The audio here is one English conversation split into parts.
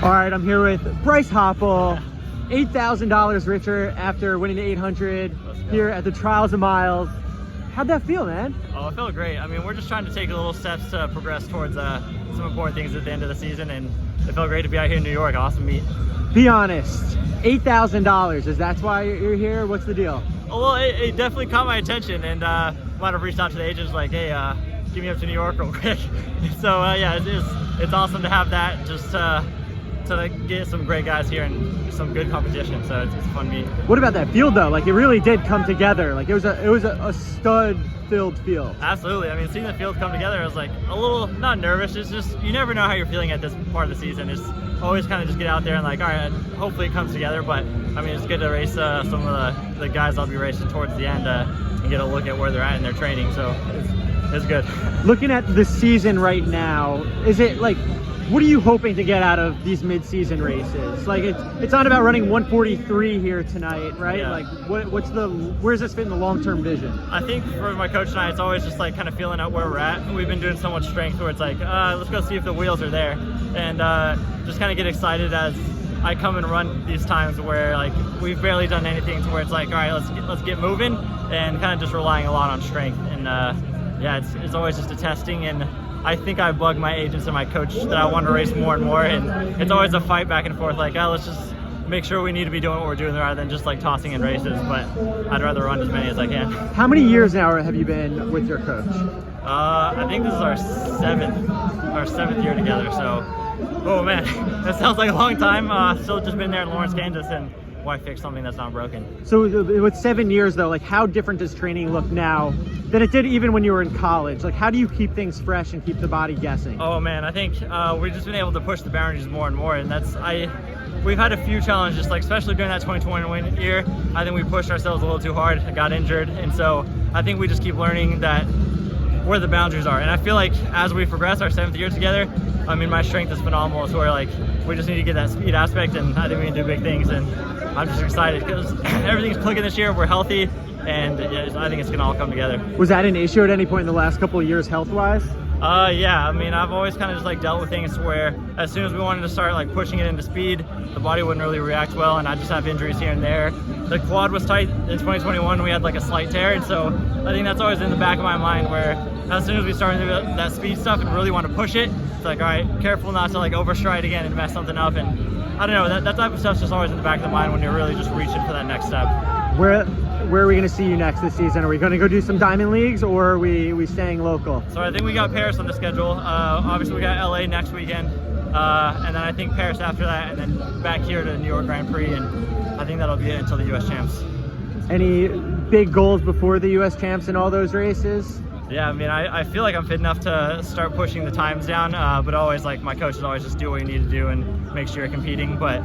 All right, I'm here with Bryce Hoppel, $8,000 richer after winning the 800 here at the Trials of Miles. How'd that feel, man? Oh, it felt great. I mean, we're just trying to take little steps to progress towards some important things at the end of the season, and it felt great to be out here in New York. Awesome meet. Be honest, $8,000, is that why you're here? What's the deal? Oh, well, it definitely caught my attention, and might have reached out to the agents like, hey, get me up to New York real quick. So yeah, it's awesome to have that, just to get some great guys here and some good competition. So it's a fun meet. What about that field though? Like, it really did come together. Like, it was a stud-filled field. Absolutely. I mean, seeing the field come together, I was like a little not nervous. It's just you never know how you're feeling at this part of the season. It's always kind of just get out there and like, all right, hopefully it comes together. But I mean, it's good to race some of the guys I'll be racing towards the end and get a look at where they're at in their training. So it's good. Looking at the season right now, is it like, what are you hoping to get out of these mid-season races? Like, it's not about running 143 here tonight, right? Yeah. Like, where's this fit in the long-term vision? I think for my coach and I, it's always just like kind of feeling out where we're at. We've been doing so much strength where it's like, let's go see if the wheels are there, and just kind of get excited as I come and run these times where like we've barely done anything to where it's like, all right, let's get moving, and kind of just relying a lot on strength. And yeah, it's always just a testing, and I think I bugged my agents and my coach that I want to race more and more, and it's always a fight back and forth, like, let's just make sure we need to be doing what we're doing rather than just like tossing in races, but I'd rather run as many as I can. How many years now have you been with your coach? I think this is our seventh year together, so, oh man, that sounds like a long time. Still just been there in Lawrence, Kansas, and why fix something that's not broken? So with 7 years though, like, how different does training look now than it did even when you were in college? Like, how do you keep things fresh and keep the body guessing? Oh man, I think we've just been able to push the boundaries more and more, and we've had a few challenges, like especially during that 2021 year. I think we pushed ourselves a little too hard, got injured, and so I think we just keep learning that where the boundaries are. And I feel like as we progress our 7th year together, I mean, my strength is phenomenal. So we're like, we just need to get that speed aspect, and I think we can do big things. And I'm just excited because everything's clicking this year. We're healthy, and yeah, I think it's gonna all come together. Was that an issue at any point in the last couple of years health-wise? Yeah, I mean, I've always kind of just like dealt with things where as soon as we wanted to start like pushing it into speed, the body wouldn't really react well, and I just have injuries here and there. The quad was tight in 2021. We had like a slight tear, and so I think that's always in the back of my mind where as soon as we start to do that speed stuff and really want to push it, it's like, all right, careful not to like overstride again and mess something up. And I don't know, that type of stuff's just always in the back of the mind when you're really just reaching for that next step. Where are we going to see you next this season? Are we going to go do some diamond leagues, or are we staying local? So I think we got Paris on the schedule. Obviously we got LA next weekend, and then I think Paris after that, and then back here to New York Grand Prix, and I think that'll be it until the US Champs. Any big goals before the US Champs in all those races? Yeah, I mean, I feel like I'm fit enough to start pushing the times down, but always like my coach is always just do what you need to do and make sure you're competing. But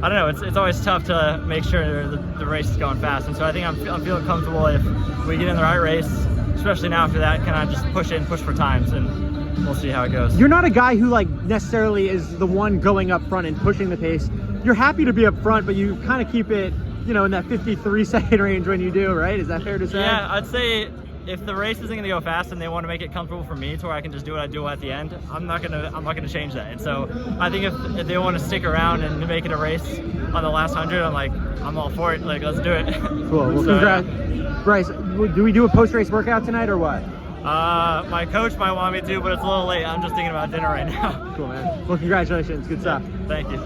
I don't know, it's always tough to make sure the race is going fast, and so I think I'm feeling comfortable if we get in the right race, especially now after that, kind of just push it and push for times, and we'll see how it goes. You're not a guy who like necessarily is the one going up front and pushing the pace. You're happy to be up front, but you kind of keep it, you know, in that 53-second range when you do, right? Is that fair to say? Yeah, I'd say if the race isn't going to go fast and they want to make it comfortable for me to where I can just do what I do at the end, I'm not gonna change that. And so I think if they want to stick around and make it a race on the last 100, I'm all for it. Like, let's do it. Cool. Well, congrats, Bryce. Do we do a post-race workout tonight or what? My coach might want me to, but it's a little late. I'm just thinking about dinner right now. Cool, man. Well, congratulations. Good stuff. Thank you.